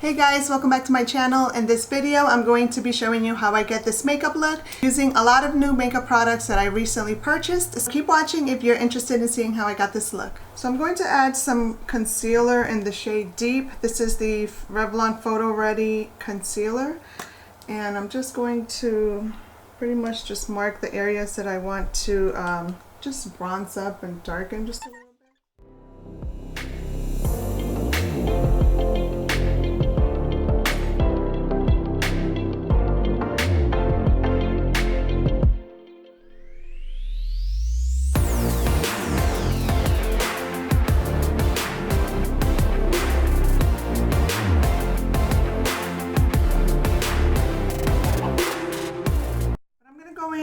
Hey guys, welcome back to my channel. In this video, I'm going to be showing you how I get this makeup look using a lot of new makeup products that I recently purchased. So keep watching if you're interested in seeing how I got this look. So I'm going to add some concealer in the shade Deep. This is the Revlon Photo Ready Concealer. And I'm just going to pretty much just mark the areas that I want to just bronze up and darken just a little bit.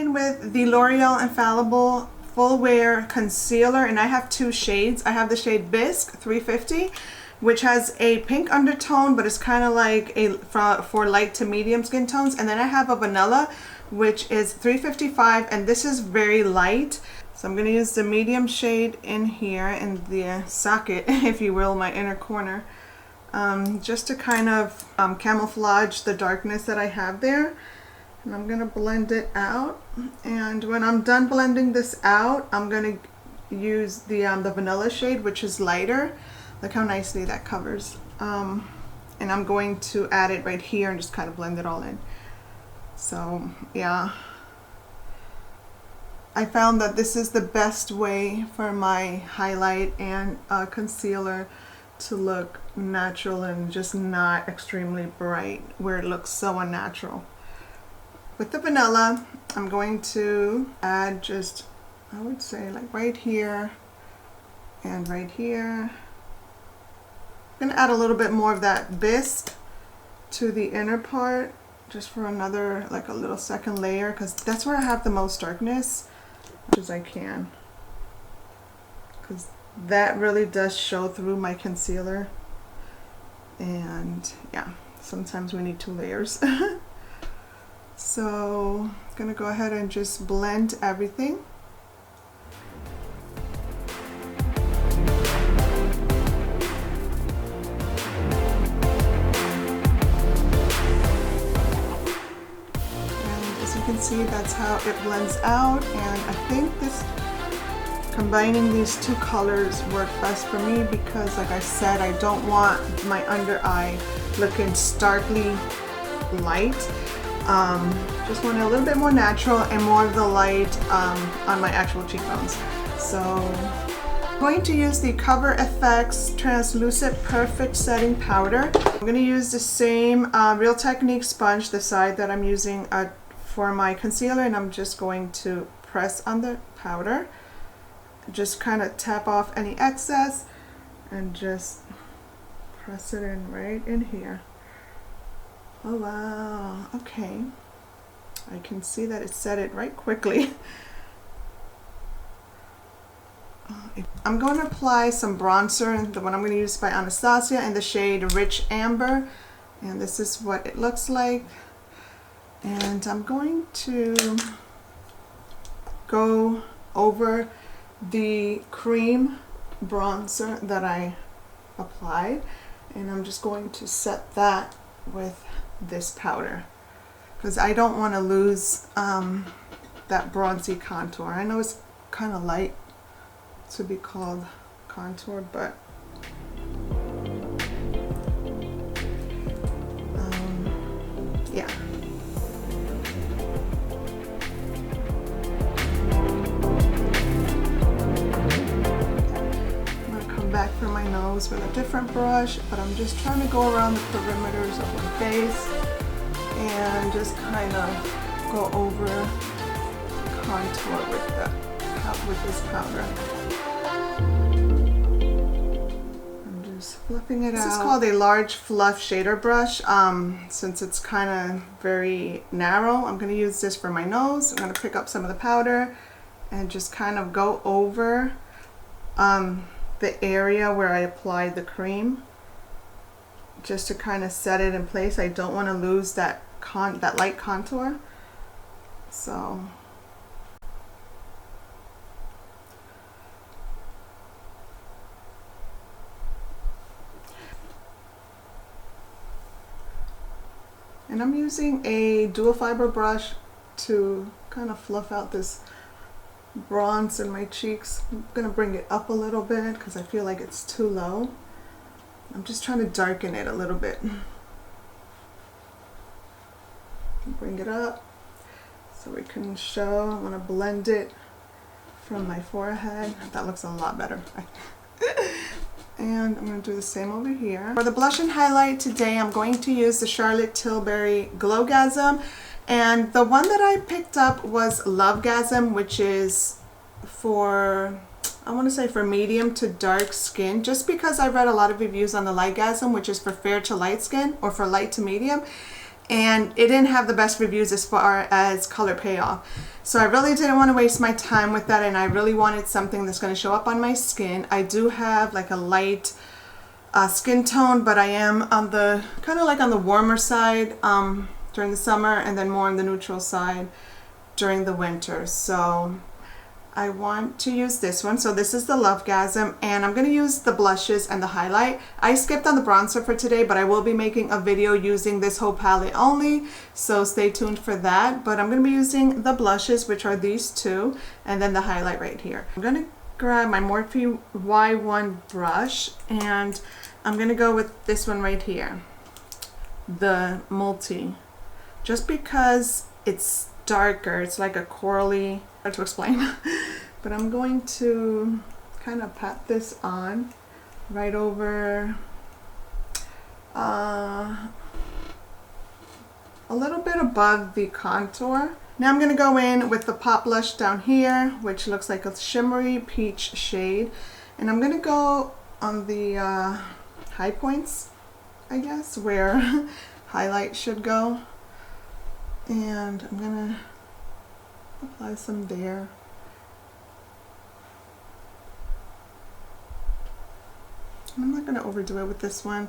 With the L'Oreal Infallible Full Wear Concealer, and I have two shades. I have the shade Bisque 350, which has a pink undertone, but it's kind of like a for light to medium skin tones. And then I have a vanilla, which is 355, and this is very light. So I'm going to use the medium shade in here in the socket, if you will, my inner corner, just to kind of camouflage the darkness that I have there. And I'm going to blend it out, and when I'm done blending this out, I'm going to use the vanilla shade, which is lighter. Look how nicely that covers. And I'm going to add it right here and just kind of blend it all in. So yeah, I found that this is the best way for my highlight and concealer to look natural and just not extremely bright, where it looks so unnatural. With the vanilla, I'm going to add just, I would say like right here and right here. I'm going to add a little bit more of that bisque to the inner part, just for another, like a little second layer, because that's where I have the most darkness, as much as I can. Because that really does show through my concealer. And yeah, sometimes we need two layers. So I'm going to go ahead and just blend everything. And as you can see, that's how it blends out. And I think this combining these two colors work best for me because, like I said, I don't want my under eye looking starkly light. Just want it a little bit more natural and more of the light on my actual cheekbones. So I'm going to use the Cover FX Translucent Perfect Setting Powder. I'm going to use the same Real Technique sponge, the side that I'm using for my concealer, and I'm just going to press on the powder. Just kind of tap off any excess and just press it in right in here. Oh wow, okay. I can see that it set it right quickly. I'm going to apply some bronzer, the one I'm going to use by Anastasia in the shade Rich Amber. And this is what it looks like. And I'm going to go over the cream bronzer that I applied. And I'm just going to set that with this powder because I don't want to lose that bronzy contour. I know it's kind of light to be called contour, but yeah. I'm going to come back for my nose with a different brush, but I'm just trying to go around the perimeters of my face and just kind of go over contour with this powder. I'm just fluffing it out. This is called a large fluff shader brush. Since it's kind of very narrow, I'm going to use this for my nose. I'm going to pick up some of the powder and just kind of go over the area where I applied the cream, just to kind of set it in place. I don't want to lose that light contour. So and I'm using a dual fiber brush to kind of fluff out this bronze in my cheeks. I'm gonna bring it up a little bit because I feel like it's too low. I'm just trying to darken it a little bit. Bring it up so we can show. I want to blend it from my forehead. That looks a lot better. And I'm going to do the same over here. For the blush and highlight today, I'm going to use the Charlotte Tilbury Lovegasm. And the one that I picked up was Lovegasm, which is for, I want to say for medium to dark skin, just because I read a lot of reviews on the Lightgasm, which is for fair to light skin or for light to medium. And it didn't have the best reviews as far as color payoff. So I really didn't want to waste my time with that, and I really wanted something that's going to show up on my skin. I do have like a light skin tone, but I am on the kind of like on the warmer side during the summer, and then more on the neutral side during the winter. So I want to use this one. So this is the Lovegasm, and I'm going to use the blushes and the highlight. I skipped on the bronzer for today, but I will be making a video using this whole palette only, so stay tuned for that. But I'm going to be using the blushes, which are these two, and then the highlight right here. I'm going to grab my Morphe Y1 brush, and I'm going to go with this one right here, the Multi, just because it's darker. It's like a corally, hard to explain. But I'm going to kind of pat this on right over a little bit above the contour. Now I'm going to go in with the Pop Blush down here, which looks like a shimmery peach shade, and I'm going to go on the high points, I guess, where highlight should go. And I'm gonna apply some there. I'm not gonna overdo it with this one.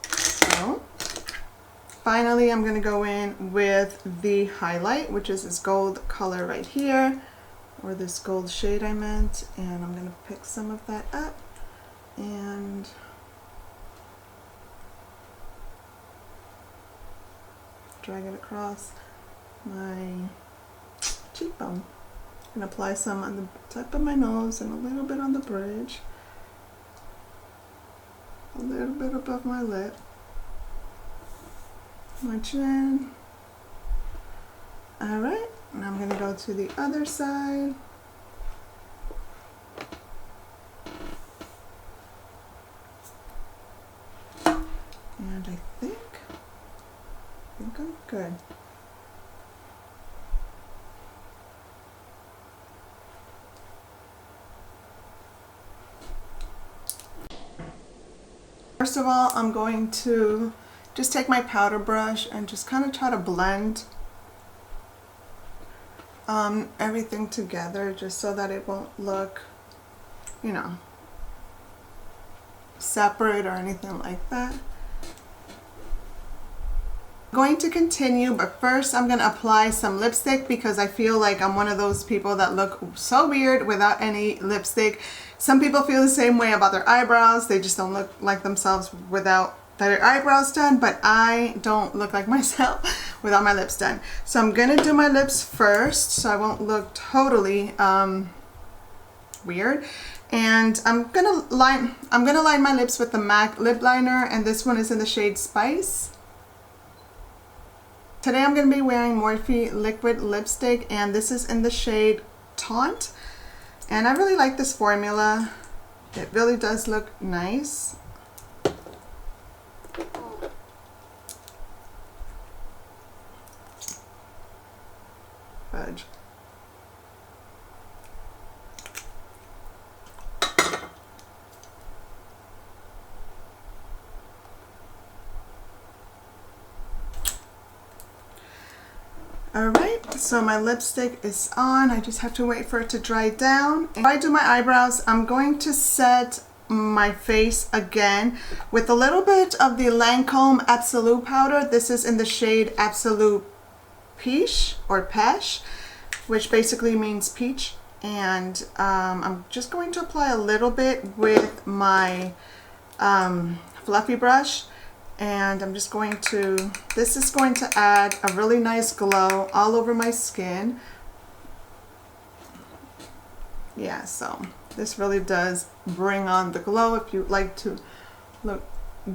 So finally, I'm gonna go in with the highlight, which is this gold color right here, or this gold shade I meant, and I'm gonna pick some of that up and drag it across my cheekbone. And apply some on the tip of my nose and a little bit on the bridge, a little bit above my lip, my chin. Alright, and I'm going to go to the other side. And I think I'm good. First of all, I'm going to just take my powder brush and just kind of try to blend everything together, just so that it won't look, you know, separate or anything like that. Going to continue, but first I'm going to apply some lipstick because I feel like I'm one of those people that look so weird without any lipstick. Some people feel the same way about their eyebrows. They just don't look like themselves without their eyebrows done, but I don't look like myself without my lips done. So I'm going to do my lips first so I won't look totally weird. And I'm gonna line my lips with the MAC lip liner, and this one is in the shade Spice. Today I'm going to be wearing Morphe liquid lipstick, and this is in the shade Taunt. And I really like this formula. It really does look nice. Fudge. Alright, so my lipstick is on. I just have to wait for it to dry down. If I do my eyebrows, I'm going to set my face again with a little bit of the Lancome Absolute powder. This is in the shade Absolute Peach or Pesh, which basically means peach. And I'm just going to apply a little bit with my fluffy brush. And I'm just going to, this is going to add a really nice glow all over my skin. Yeah, so this really does bring on the glow if you like to look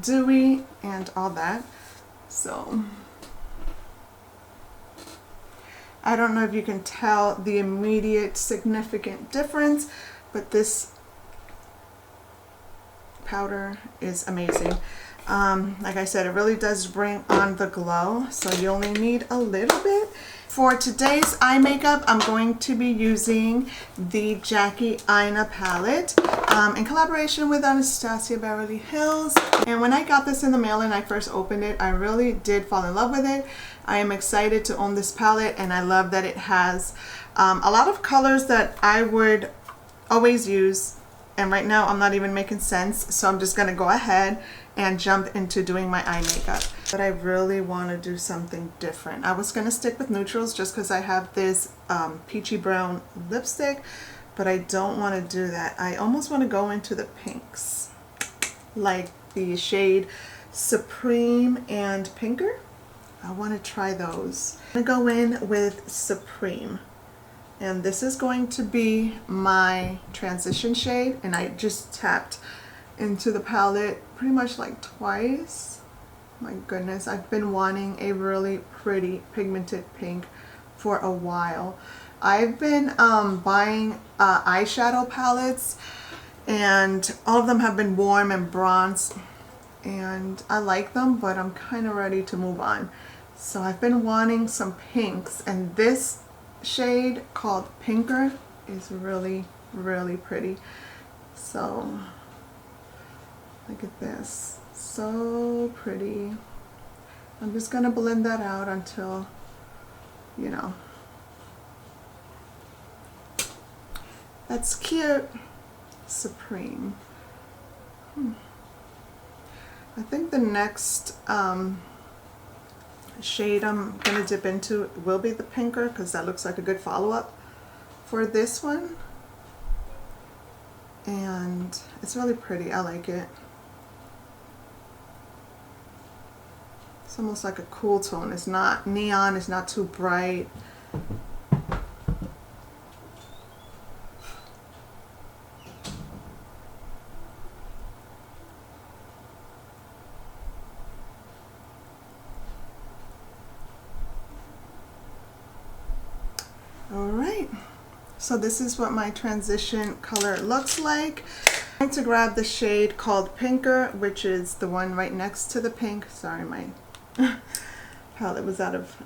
dewy and all that. So I don't know if you can tell the immediate significant difference, but this powder is amazing. Like I said, it really does bring on the glow, so you only need a little bit. For today's eye makeup, I'm going to be using the Jackie Aina palette in collaboration with Anastasia Beverly Hills. And when I got this in the mail and I first opened it, I really did fall in love with it. I am excited to own this palette, and I love that it has a lot of colors that I would always use. And right now I'm not even making sense, so I'm just gonna go ahead and jump into doing my eye makeup. But I really want to do something different. I was gonna stick with neutrals just because I have this peachy brown lipstick, but I don't want to do that. I almost want to go into the pinks, like the shade Supreme and Pinker. I want to try those. I'm gonna go in with Supreme. And this is going to be my transition shade, and I just tapped into the palette pretty much like twice. My goodness, I've been wanting a really pretty pigmented pink for a while. I've been buying eyeshadow palettes, and all of them have been warm and bronze, and I like them, but I'm kind of ready to move on. So I've been wanting some pinks, and this shade called Pinker is really, really pretty. So look at this, so pretty. I'm just gonna blend that out until, you know, that's cute. Supreme. I think the next shade I'm gonna dip into will be the Pinker, because that looks like a good follow-up for this one, and it's really pretty. I like it. It's almost like a cool tone. It's not neon, it's not too bright. Alright, so this is what my transition color looks like. I'm going to grab the shade called Pinker, which is the one right next to the pink. Sorry, my palette was out of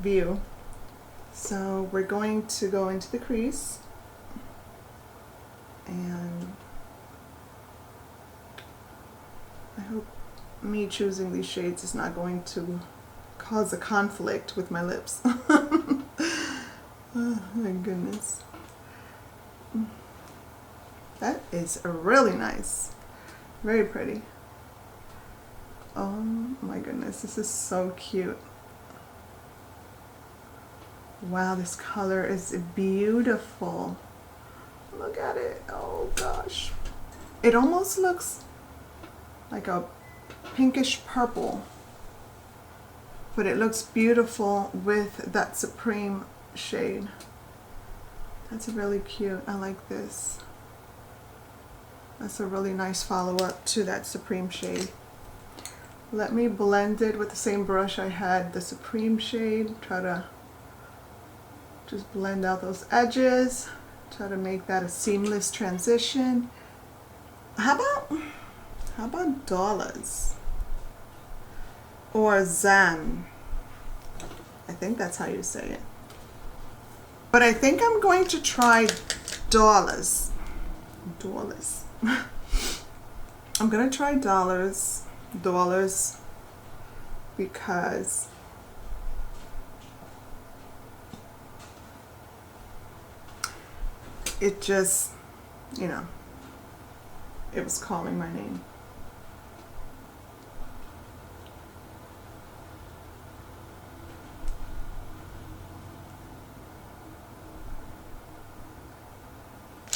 view. So we're going to go into the crease, and I hope me choosing these shades is not going to cause a conflict with my lips. Oh my goodness. That is really nice. Very pretty. Oh my goodness, this is so cute. Wow, this color is beautiful. Look at it. Oh gosh. It almost looks like a pinkish purple, but it looks beautiful with that Supreme shade. That's really cute. I like this. That's a really nice follow-up to that Supreme shade. Let me blend it with the same brush I had the Supreme shade. Try to just blend out those edges. Try to make that a seamless transition. How about dwollahs? Or Zan? I think that's how you say it. But I think I'm going to try dwollahs. Dwollahs. I'm gonna try dwollahs because it just, you know, it was calling my name.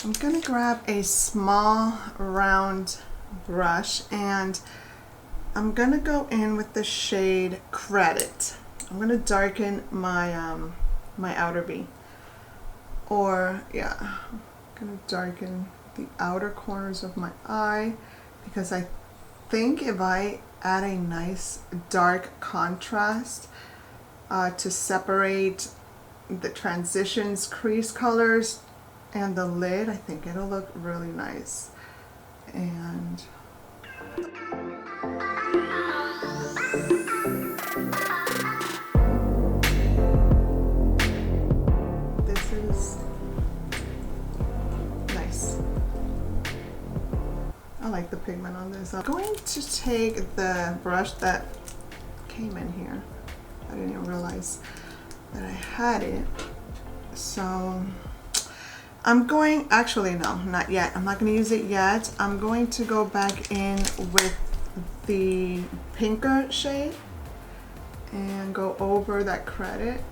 I'm gonna grab a small round brush and I'm gonna go in with the shade Credit. I'm gonna darken my my outer V. Or yeah, I'm gonna darken the outer corners of my eye because I think if I add a nice dark contrast to separate the transitions, crease colors, and the lid, I think it'll look really nice. And this is nice. I like the pigment on this. I'm going to take the brush that came in here. I didn't even realize that I had it. So I'm going, actually no, not yet. I'm not going to use it yet. I'm going to go back in with the pinker shade and go over that Credit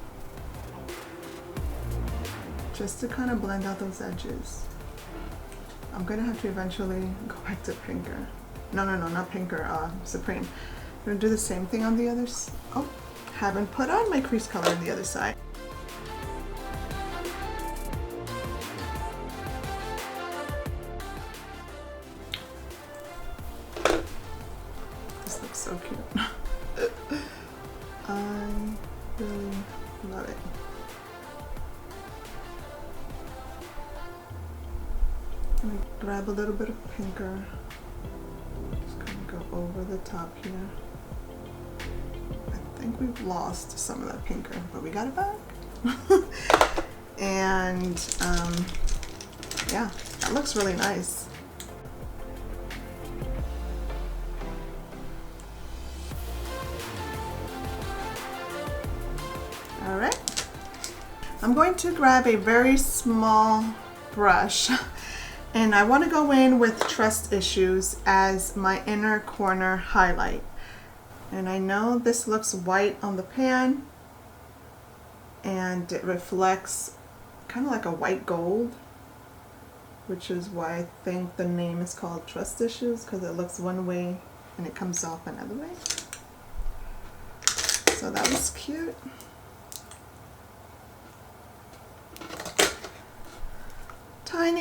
just to kind of blend out those edges. I'm going to have to eventually go back to pinker. No, not pinker, Supreme. I'm going to do the same thing on the other side. Oh, haven't put on my crease color on the other side. So cute. I really love it. I'm gonna grab a little bit of pinker. Just gonna go over the top here. I think we've lost some of that pinker, but we got it back. And yeah, that looks really nice. Alright, I'm going to grab a very small brush and I want to go in with Trust Issues as my inner corner highlight. And I know this looks white on the pan and it reflects kind of like a white gold, which is why I think the name is called Trust Issues, because it looks one way and it comes off another way. So that was cute.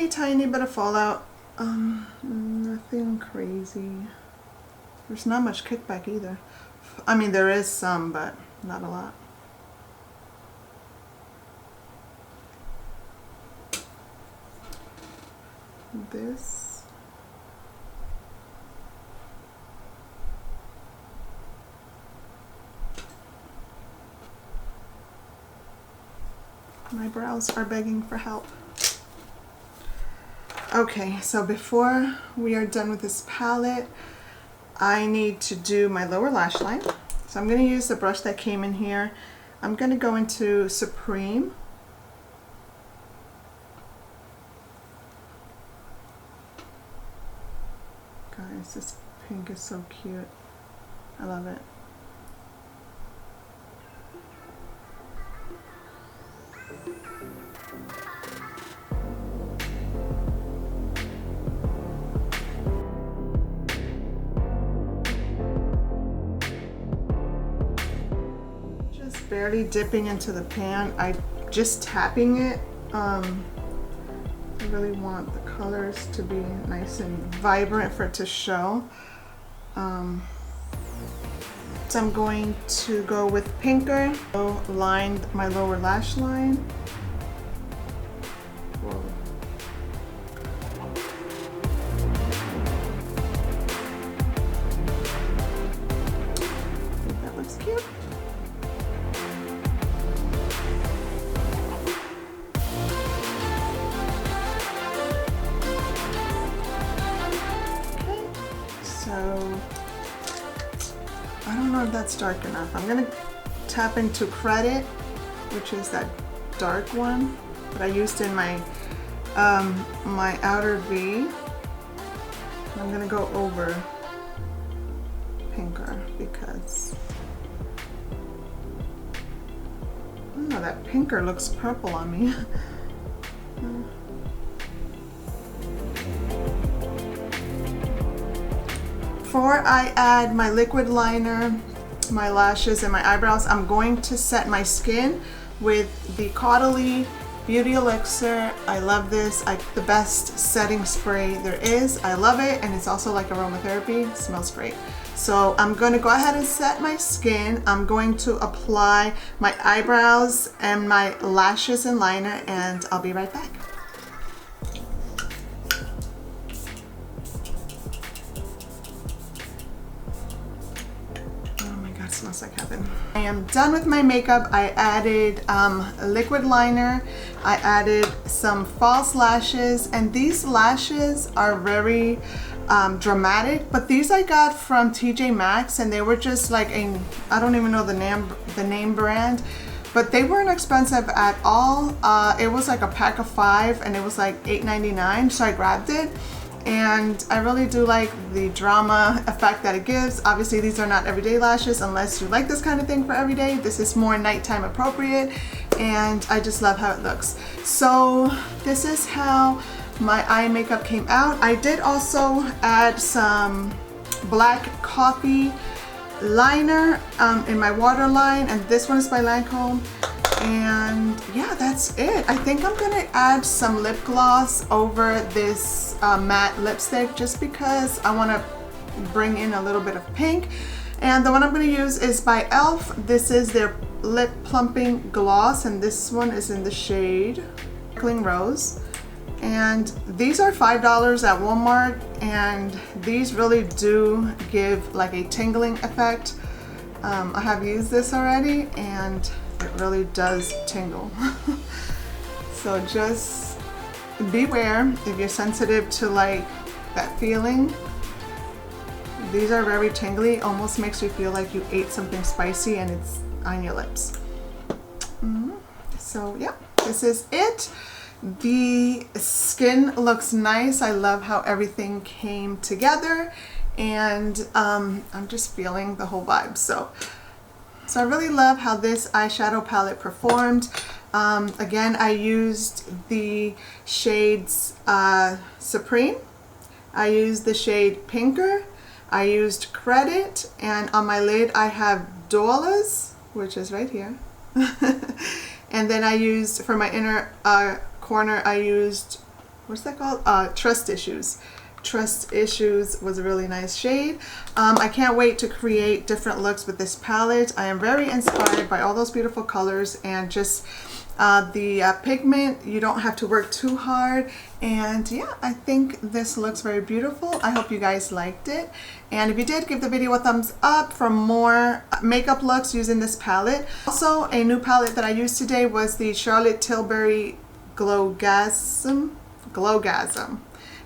Tiny bit of fallout. Nothing crazy. There's not much kickback either. I mean, there is some, but not a lot. This. My brows are begging for help. Okay, so before we are done with this palette, I need to do my lower lash line. So I'm going to use the brush that came in here. I'm going to go into Supreme. Guys, this pink is so cute. I love it. Barely dipping into the pan. I just tapping it. I really want the colors to be nice and vibrant for it to show. So I'm going to go with pinker. So line my lower lash line. Whoa. I think that looks cute. So I don't know if that's dark enough. I'm gonna tap into Credit, which is that dark one that I used in my my outer V. I'm gonna go over pinker because I don't know, that pinker looks purple on me. Before I add my liquid liner, my lashes, and my eyebrows, I'm going to set my skin with the Caudalie Beauty Elixir. I love this. The best setting spray there is. I love it, and it's also like aromatherapy. It smells great. So I'm going to go ahead and set my skin. I'm going to apply my eyebrows and my lashes and liner, and I'll be right back. Smells like heaven. I am done with my makeup. I added a liquid liner. I added some false lashes, and these lashes are very dramatic, but these I got from TJ Maxx, and they were just like I don't even know the name brand, but they weren't expensive at all. It was like a pack of 5 and it was like $8.99, so I grabbed it. And I really do like the drama effect that it gives. Obviously, these are not everyday lashes unless you like this kind of thing for every day. This is more nighttime appropriate, and I just love how it looks. So this is how my eye makeup came out. I did also add some black coffee liner in my waterline, and this one is by Lancome. And yeah, that's it. I think I'm gonna add some lip gloss over this matte lipstick just because I want to bring in a little bit of pink. And the one I'm going to use is by E.L.F. This is their lip plumping gloss, and this one is in the shade Sparkling Rose. And these are $5 at Walmart, and these really do give like a tingling effect. I have used this already, and it really does tingle. So just beware if you're sensitive to like that feeling. These are very tingly, almost makes you feel like you ate something spicy and it's on your lips. So yeah, this is it. The skin looks nice. I love how everything came together, and I'm just feeling the whole vibe. So I really love how this eyeshadow palette performed. Again, I used the shades Supreme. I used the shade Pinker. I used Credit, and on my lid I have dwollahs, which is right here. And then I used, for my inner corner, I used, what's that called? Trust Issues. Trust Issues was a really nice shade. I can't wait to create different looks with this palette. I am very inspired by all those beautiful colors, and just the pigment, you don't have to work too hard. And yeah, I think this looks very beautiful. I hope you guys liked it, and if you did, give the video a thumbs up for more makeup looks using this palette. Also, a new palette that I used today was the Charlotte Tilbury Glowgasm.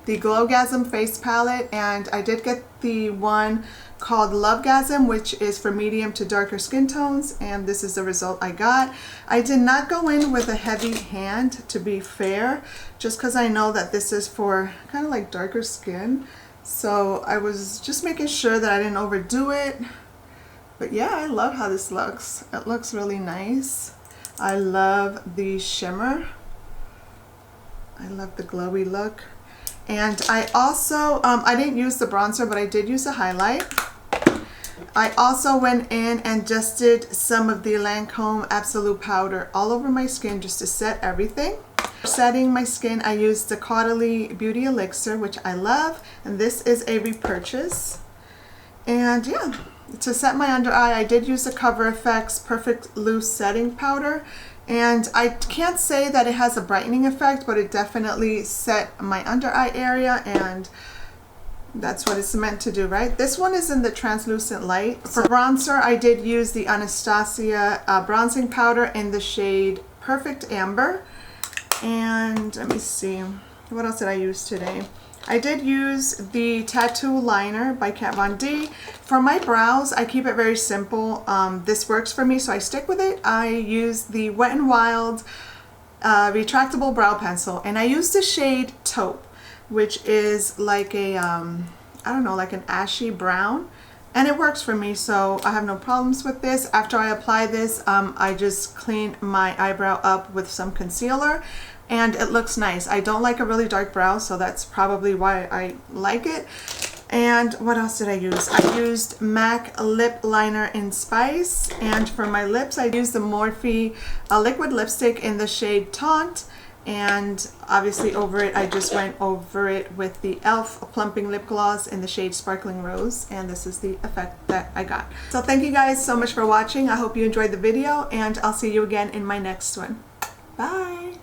The Glowgasm face palette, and I did get the one called Lovegasm, which is for medium to darker skin tones, and this is the result I got. I did not go in with a heavy hand, to be fair, just because I know that this is for kind of like darker skin, so I was just making sure that I didn't overdo it. But yeah, I love how this looks. It looks really nice. I love the shimmer. I love the glowy look. And I also, I didn't use the bronzer, but I did use the highlight. I also went in and just did some of the Lancome Absolute Powder all over my skin just to set everything. For setting my skin, I used the Caudalie Beauty Elixir, which I love, and this is a repurchase. And yeah, to set my under eye, I did use the Cover FX Perfect Loose Setting Powder. And I can't say that it has a brightening effect, but it definitely set my under eye area, and that's what it's meant to do, right? This one is in the translucent light. For bronzer, I did use the Anastasia bronzing powder in the shade Perfect Amber. And let me see, what else did I use today? I did use the Tattoo Liner by Kat Von D. For my brows, I keep it very simple. This works for me, so I stick with it. I use the Wet n Wild retractable brow pencil, and I use the shade Taupe, which is like a I don't know, like an ashy brown, and it works for me, so I have no problems with this. After I apply this, I just clean my eyebrow up with some concealer, and it looks nice. I don't like a really dark brow, so that's probably why I like it. And what else did I use? I used MAC lip liner in Spice, and for my lips I used the Morphe liquid lipstick in the shade Taunt, and obviously over it I just went over it with the E.L.F plumping lip gloss in the shade Sparkling Rose, and this is the effect that I got. So thank you guys so much for watching. I hope you enjoyed the video, and I'll see you again in my next one. Bye!